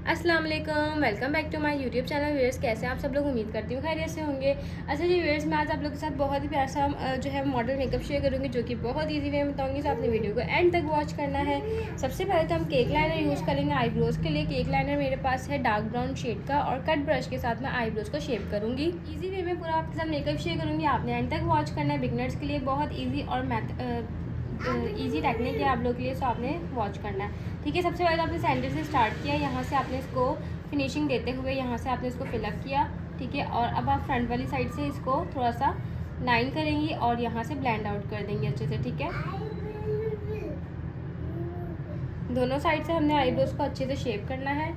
अस्सलाम वालेकुम, welcome back to my YouTube channel. Viewers, कैसे हैं आप सब लोग? उम्मीद करती हूँ खैरियत से होंगे। अच्छा जी व्यूअर्स, मैं आज आप लोगों के साथ बहुत ही प्यारा सा जो है मॉडल मेकअप शेयर करूँगी, जो कि बहुत इजी वे में बताऊँगी। तो आपने वीडियो को एंड तक वॉच करना है। सबसे पहले तो हम केक लाइनर यूज़ करेंगे आईब्रोज़ के लिए। केक लाइनर मेरे पास है डार्क ब्राउन शेड का, और कट ब्रश के साथ मैं आईब्रोज़ को शेप करूँगी। ईजी वे में पूरा आपके साथ मेकअप शेयर करूँगी, आपने एंड तक वॉच करना है। बिगनर्स के लिए बहुत ईजी और ईजी टेक्निक है आप लोग के लिए, सो आपने वॉच करना है। ठीक है, सबसे पहले तो आपने सेंटर से स्टार्ट किया, यहाँ से आपने इसको फिनिशिंग देते हुए यहाँ से आपने इसको फिलअप किया। ठीक है, और अब आप फ्रंट वाली साइड से इसको थोड़ा सा लाइन करेंगी और यहाँ से ब्लेंड आउट कर देंगे अच्छे से। ठीक है, दोनों साइड से हमने आईब्रोज को अच्छे से शेप करना है।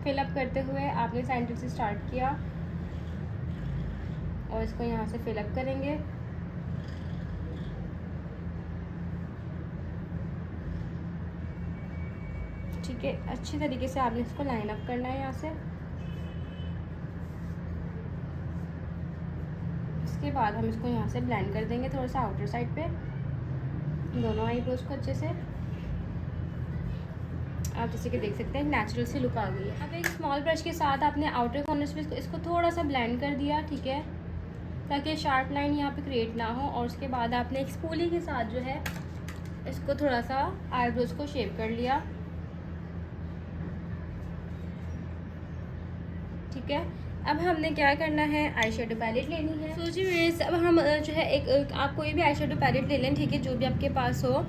फिलअप करते हुए आपने सेंटर से स्टार्ट किया और इसको यहाँ से फिलअप करेंगे। ठीक है, अच्छी तरीके से आपने इसको लाइन अप करना है यहाँ से। इसके बाद हम इसको यहाँ से ब्लेंड कर देंगे थोड़ा सा आउटर साइड पे, दोनों आईब्रोज को अच्छे से। आप जैसे कि देख सकते हैं नेचुरल सी लुक आ गई है। अब एक स्मॉल ब्रश के साथ आपने आउटर कॉर्नर्स पे इसको थोड़ा सा ब्लेंड कर दिया। ठीक है, ताकि शार्प लाइन यहाँ पे क्रिएट ना हो। और उसके बाद आपने एक स्पूली के साथ जो है इसको थोड़ा सा आईब्रोज को शेप कर लिया। ठीक है, अब हमने क्या करना है, आई शेडो पैलेट लेनी है। सो जी व्यूअर्स, अब हम जो है एक आप कोई भी आई शेडो पैलेट ले लें। ठीक है, जो भी आपके पास हो।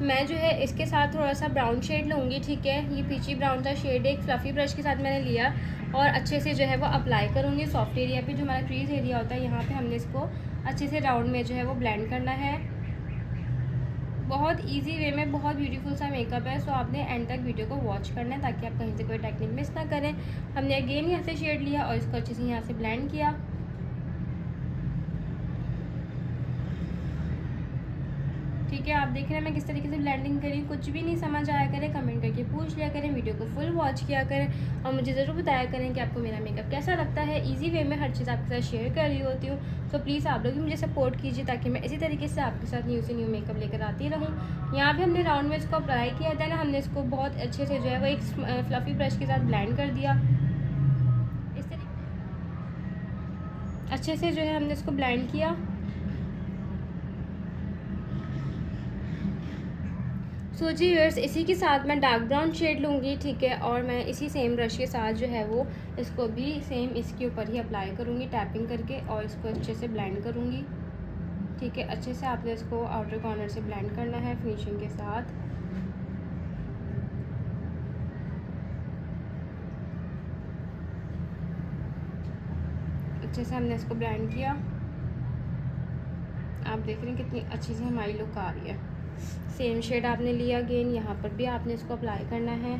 मैं जो है इसके साथ थोड़ा सा ब्राउन शेड लूँगी। ठीक है, ये पीची ब्राउन सा शेड एक फ्लफ़ी ब्रश के साथ मैंने लिया और अच्छे से जो है वो अप्लाई करूँगी सॉफ्ट एरिया पे, जो हमारा क्रीज एरिया होता है यहाँ पे हमने इसको अच्छे से राउंड में जो है वो ब्लेंड करना है। बहुत इजी वे में बहुत ब्यूटीफुल सा मेकअप है, सो आपने एंड तक वीडियो को वॉच करना है ताकि आप कहीं से कोई टेक्निक मिस ना करें। हमने अगेन यहाँ से शेड लिया और इसको अच्छे से यहाँ से ब्लेंड किया। ठीक है, आप देख रहे हैं मैं किस तरीके से ब्लेंडिंग करी। कुछ भी नहीं समझ आया करें कमेंट करके पूछ लिया करें, वीडियो को फुल वॉच किया करें और मुझे ज़रूर बताया करें कि आपको मेरा मेकअप कैसा लगता है। इजी वे में हर चीज़ आपके साथ शेयर कर रही होती हूँ, सो प्लीज़ आप लोग भी मुझे सपोर्ट कीजिए ताकि मैं इसी तरीके से आपके साथ न्यू से न्यू मेकअप लेकर आती रहूँ। यहाँ भी हमने राउंड में इसको अप्लाई किया था ना, हमने इसको बहुत अच्छे से जो है वो एक फ्लफ़ी ब्रश के साथ ब्लेंड कर दिया। इस तरीके अच्छे से जो है हमने इसको ब्लेंड किया। सो जी व्यूअर्स, इसी के साथ मैं डार्क ब्राउन शेड लूँगी। ठीक है, और मैं इसी सेम ब्रश के साथ जो है वो इसको भी सेम इसके ऊपर ही अप्लाई करूँगी टैपिंग करके, और इसको अच्छे से ब्लेंड करूँगी। ठीक है, अच्छे से आपने इसको आउटर कॉर्नर से ब्लेंड करना है फिनिशिंग के साथ। अच्छे से हमने इसको ब्लेंड किया। आप देख रहे हैं कितनी अच्छी से हमारी लुक आ रही है। सेम शेड आपने लिया, अगेन यहाँ पर भी आपने इसको अप्लाई करना है।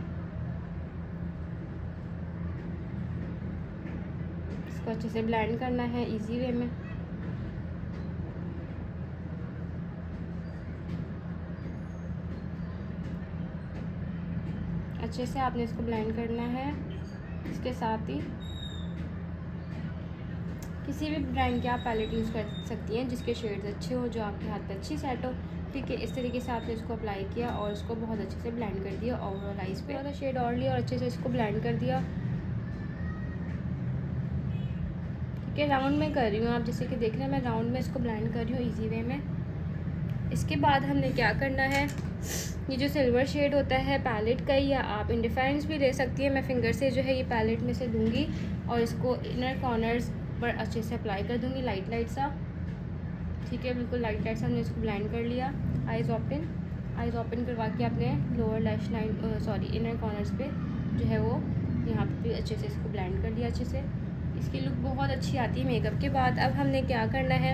इसको अच्छे से ब्लेंड करना है इजी वे में। अच्छे से आपने इसको ब्लेंड करना है। इसके साथ ही किसी भी ब्रांड के आप पैलेट यूज़ कर सकती हैं जिसके शेड्स अच्छे हो, जो आपके हाथ पे अच्छी सेट हो। ठीक है, इस तरीके से आपने इसको अप्लाई किया और इसको बहुत अच्छे से ब्लेंड कर दिया। ओवरऑल आइज़ पे वाला शेड और लिया और अच्छे से इसको ब्लेंड कर दिया। ठीक है, राउंड में कर रही हूँ, आप जैसे कि देख रहे हैं मैं राउंड में इसको ब्लेंड कर रही हूँ ईजी वे में। इसके बाद हमने क्या करना है, ये जो सिल्वर शेड होता है पैलेट का, या आप इंडिफरेंस भी ले सकती है। मैं फिंगर से जो है ये पैलेट में से दूँगी और इसको इनर कॉर्नर्स पर अच्छे से अप्लाई कर दूँगी लाइट सा। ठीक है, बिल्कुल लाइट सा हमने इसको ब्लेंड कर लिया। आइज़ ओपन करवा के अपने lower lash line sorry inner corners पे जो है वो यहाँ पे भी अच्छे से इसको ब्लेंड कर दिया अच्छे से। इसकी लुक बहुत अच्छी आती है मेकअप के बाद। अब हमने क्या करना है,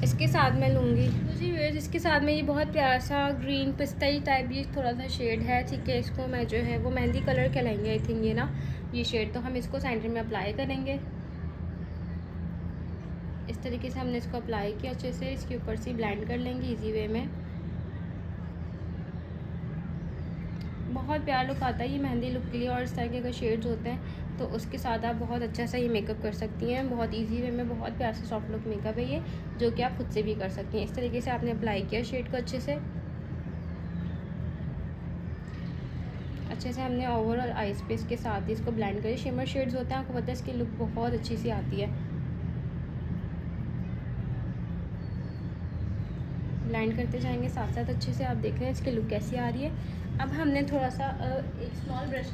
इसके साथ मैं लूँगी जी व्यूअर्स, इसके साथ में ये बहुत प्यारा सा ग्रीन पिस्ताई टाइप ये थोड़ा सा शेड है। ठीक है, इसको मैं जो है वो मेहंदी कलर कहलाएंगे आई थिंक ये ना, ये शेड। तो हम इसको सेंटर में अप्लाई करेंगे। इस तरीके से हमने इसको अप्लाई किया अच्छे से, इसके ऊपर से ब्लेंड कर लेंगे इजी वे में। बहुत प्यारा लुक आता है ये मेहंदी लुक के लिए, और इस तरह के अगर शेड्स होते हैं तो उसके साथ आप बहुत अच्छा सा ये मेकअप कर सकती हैं। बहुत इजी वे में बहुत प्यारा सा सॉफ्ट लुक मेकअप है ये, जो कि आप खुद से भी कर सकती हैं। इस तरीके से आपने अप्लाई किया शेड को अच्छे से। अच्छे से हमने ओवर और आई स्पेस के साथ ही इसको ब्लेंड करें। शिमर शेड्स होते हैं, आपको पता है इसकी लुक बहुत अच्छी सी आती है। ब्लेंड करते जाएंगे साथ साथ अच्छे से, आप देख रहे हैं इसकी लुक कैसी आ रही है। अब हमने थोड़ा सा एक स्मॉल ब्रश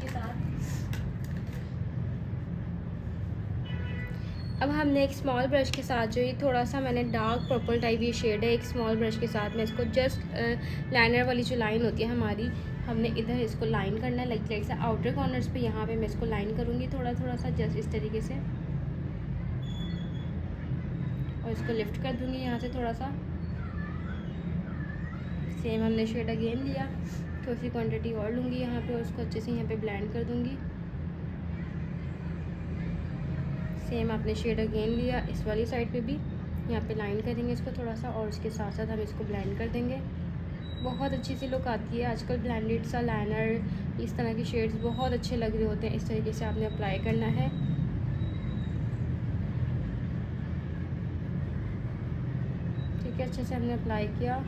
के साथ जो ये थोड़ा सा मैंने डार्क पर्पल टाइप ये शेड है, एक स्मॉल ब्रश के साथ मैं इसको जस्ट लाइनर वाली जो लाइन होती है हमारी, हमने इधर इसको लाइन करना है लाइक से आउटर कॉर्नर्स पे। यहाँ पे मैं इसको लाइन करूँगी थोड़ा सा जस्ट इस तरीके से, और इसको लिफ्ट कर दूँगी यहाँ से थोड़ा सा। सेम हमने शेड अगेन लिया, थोड़ी सी क्वांटिटी और लूँगी यहाँ पे और उसको अच्छे से यहाँ पे ब्लेंड कर दूँगी। सेम आपने शेड अगेन लिया, इस वाली साइड पे भी यहाँ पे लाइन करेंगे इसको थोड़ा सा, और उसके साथ साथ हम इसको ब्लेंड कर देंगे। बहुत अच्छी सी लुक आती है। आजकल ब्लेंडेड सा लाइनर, इस तरह के शेड्स बहुत अच्छे लग रहे होते हैं। इस तरीके से आपने अप्लाई करना है। ठीक है, अच्छे से हमने अप्लाई किया।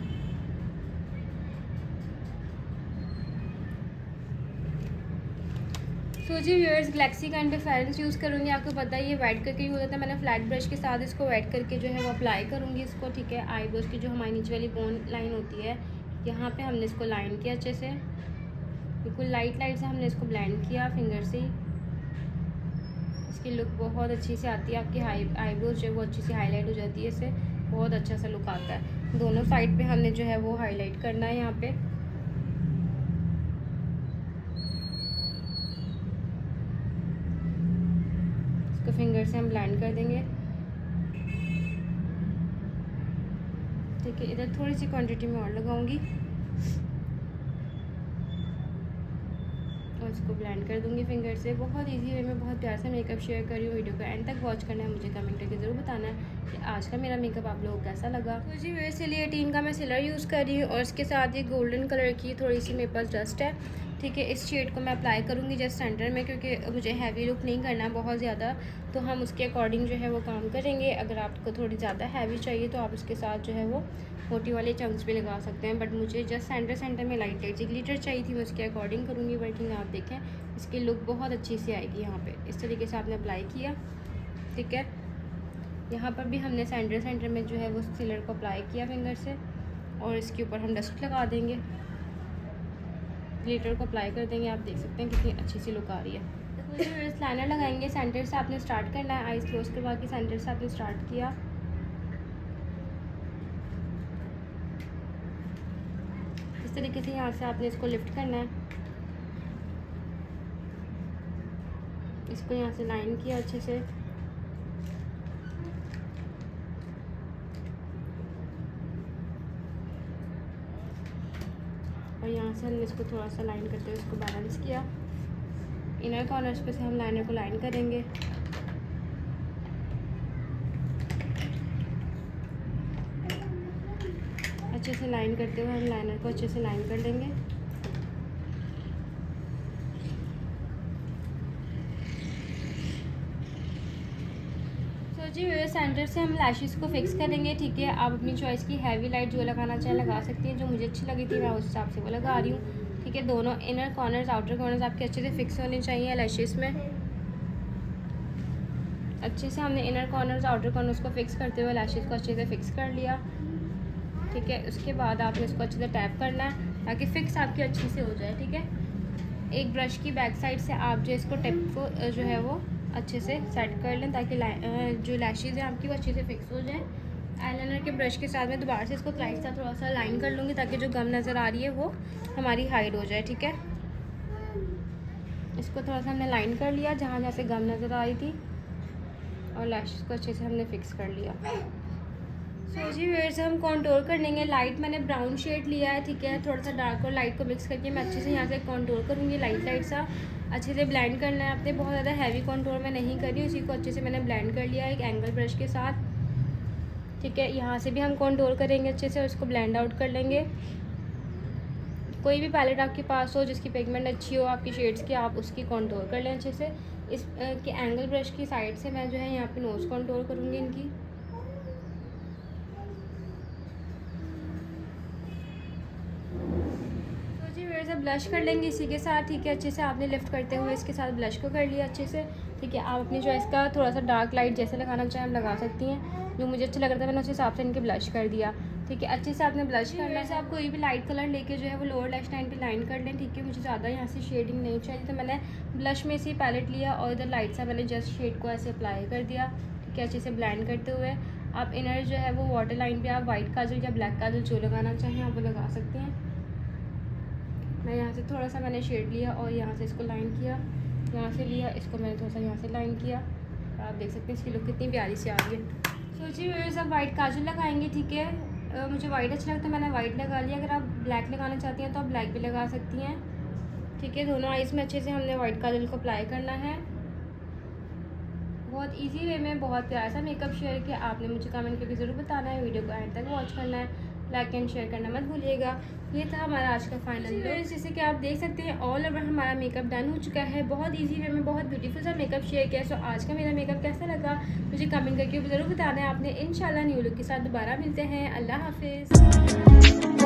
तो जी व्यूअर्स, गैलेक्सी का इंटरफेरेंस यूज़ करूँगी। आपको पता है ये वाइट करके यूज़ होता है। मैंने फ्लैट ब्रश के साथ इसको वाइट करके जो है वो अप्लाई करूँगी इसको। ठीक है, आईब्रोज की जो हमारी नीचे वाली बोन लाइन होती है, यहाँ पे हमने इसको लाइन किया अच्छे से, बिल्कुल लाइट से हमने इसको ब्लेंड किया फिंगर से ही। इसकी लुक बहुत अच्छी से आती है। आपकी आईब्रोज जो है वो अच्छी सी हाईलाइट हो जाती है, इससे बहुत अच्छा सा लुक आता है। दोनों साइड पे हमने जो है वो हाईलाइट करना है यहाँ पे। इसको फिंगर से हम ब्लेंड कर देंगे। ठीक है, इधर थोड़ी सी क्वांटिटी में और लगाऊंगी और इसको ब्लेंड कर दूंगी फिंगर से। बहुत इजी वे में बहुत प्यार से मेकअप शेयर कर रही हूँ। वीडियो को एंड तक वॉच करना है, मुझे कमेंट करके ज़रूर बताना है कि आज का मेरा मेकअप आप लोगों को कैसा लगा। तो जी मेरे से लिए 18 का मैं सिलर यूज़ कर रही हूँ और इसके साथ ये गोल्डन कलर की थोड़ी सी मेरे पास डस्ट है। ठीक है, इस शेड को मैं अप्लाई करूँगी जस्ट सेंटर में, क्योंकि मुझे हैवी लुक नहीं करना बहुत ज़्यादा, तो हम उसके अकॉर्डिंग जो है वो काम करेंगे। अगर आपको थोड़ी ज़्यादा हैवी चाहिए तो आप उसके साथ जो है वो मोटी वाले चंक्स भी लगा सकते हैं, बट मुझे जस्ट सेंटर में लाइट सी ग्लिटर चाहिए थी, मैं उसके अकॉर्डिंग करूँगी वर्किंग। आप देखें इसकी लुक बहुत अच्छी सी आएगी। यहाँ पे इस तरीके से आपने अप्लाई किया। ठीक है, यहाँ पर भी हमने सेंटर में जो है वो सिलर को अप्लाई किया फिंगर से, और इसके ऊपर हम डस्ट लगा देंगे, ग्लिटर को अप्लाई कर देंगे। आप देख सकते हैं कितनी अच्छी सी लुक आ रही है। तो लाइनर लगाएंगे, सेंटर से आपने स्टार्ट करना है, आईज क्लोज करवा के सेंटर से आपने स्टार्ट किया। इस तरीके से यहाँ से आपने इसको लिफ्ट करना है, इसको यहाँ से लाइन किया अच्छे से, और यहाँ से हमने इसको थोड़ा सा लाइन करते हुए इसको बैलेंस किया। इनर कॉर्नर्स पे से हम लाइनर को लाइन करेंगे। अच्छे से लाइन करते हुए हम लाइनर को अच्छे से लाइन कर लेंगे। जी सेंटर से हम लैशेस को फिक्स करेंगे। ठीक है, आप अपनी चॉइस की हैवी लाइट जो लगाना चाहें लगा सकती हैं। जो मुझे अच्छी लगी थी मैं उस हिसाब से वो लगा रही हूँ। ठीक है, दोनों इनर कॉर्नर्स आउटर कॉर्नर्स आपके अच्छे से फिक्स होने चाहिए लैशेस में। अच्छे से हमने इनर कॉर्नर्स आउटर कॉर्नर्स को फिक्स करते हुए लैशेस को अच्छे से फिक्स कर लिया। ठीक है, उसके बाद आपने इसको अच्छे से टैप करना है ताकि फिक्स आपकी अच्छी से हो जाए। ठीक है, एक ब्रश की बैक साइड से आप जो इसको टिप को जो है वो अच्छे से सेट कर लें ताकि जो लैशेज़ हैं आपकी वो अच्छे से फिक्स हो जाए। आईलाइनर के ब्रश के साथ में दोबारा से इसको क्लाइट सा थोड़ा सा लाइन कर लूँगी ताकि जो गम नज़र आ रही है वो हमारी हाइड हो जाए। ठीक है, इसको थोड़ा सा हमने लाइन कर लिया जहाँ जहाँ से गम नज़र आ रही थी, और लैशेज़ को अच्छे से हमने फिक्स कर लिया। सो जी व्यूअर्स, हम कॉन्टोर कर लेंगे। लाइट मैंने ब्राउन शेड लिया है। ठीक है, थोड़ा सा डार्क और लाइट को मिक्स करके मैं अच्छे से यहाँ से कॉन्टोर करूँगी। लाइट सा अच्छे से ब्लेंड करना है आपने, बहुत ज़्यादा हैवी कॉन्टोर में नहीं करी, उसी को अच्छे से मैंने ब्लेंड कर लिया एक एंगल ब्रश के साथ। ठीक है, यहाँ से भी हम कॉन्टोर करेंगे अच्छे से और इसको ब्लेंड आउट कर लेंगे। कोई भी पैलेट आपके पास हो जिसकी पिगमेंट अच्छी हो आपकी शेड्स की, आप उसकी कॉन्टोर कर लें अच्छे से। इस के एंगल ब्रश की साइड से मैं जो है यहाँ पे नोज़ कॉन्टोर करूँगी इनकी। ब्लश कर लेंगे इसी के साथ, ठीक है। अच्छे से आपने लिफ्ट करते हुए इसके साथ ब्लश को कर लिया अच्छे से, ठीक है। आप अपनी चॉइस का थोड़ा सा डार्क लाइट जैसे लगाना चाहें आप लगा सकती हैं। जो मुझे अच्छा लग रहा था मैंने उस हिसाब से इनके ब्लश कर दिया, ठीक है। अच्छे से आपने ब्लश करना है। आप कोई भी लाइट कलर लेके जो है वो लोअर लैश लाइन पे लाइन कर लें, ठीक है। मुझे ज़्यादा यहाँ से शेडिंग नहीं चाहिए, तो मैंने ब्लश में से पैलेट लिया और इधर लाइट सा मैंने जस्ट शेड को ऐसे अप्लाई कर दिया, ठीक है। अच्छे से ब्लेंड करते हुए आप इनर जो है वो वाटर लाइन पे आप वाइट काजल या ब्लैक काजल जो लगाना चाहें आप वो लगा सकते हैं। मैं यहाँ से थोड़ा सा मैंने शेड लिया और यहाँ से इसको लाइन किया, यहाँ से लिया इसको मैंने थोड़ा सा यहाँ से लाइन किया। आप देख सकते हैं इसकी लुक कितनी प्यारी सी आ रही है। सोचिए व्यूअर्स अब वाइट काजल लगाएंगे, ठीक है। मुझे वाइट अच्छा लगता है मैंने वाइट लगा लिया। अगर आप ब्लैक लगाना चाहती हैं तो आप ब्लैक भी लगा सकती हैं, ठीक है। दोनों आइज़ में अच्छे से हमने वाइट काजल को अप्लाई करना है। बहुत इजी वे में बहुत प्यारा सा मेकअप शेयर किया। आपने मुझे कमेंट करके ज़रूर बताना है, वीडियो को एंड तक वॉच करना है, लाइक एंड शेयर करना मत भूलिएगा। ये था हमारा आज का फाइनल लुक। जैसे कि आप देख सकते हैं ऑल ओवर हमारा मेकअप डन हो चुका है। बहुत इजी वे में बहुत ब्यूटीफुल सा मेकअप शेयर किया। सो आज का मेरा मेकअप कैसा लगा मुझे कमेंट करके ज़रूर बताना है आपने। इंशाल्लाह न्यू लुक के साथ दोबारा मिलते हैं। अल्लाह हाफिज़।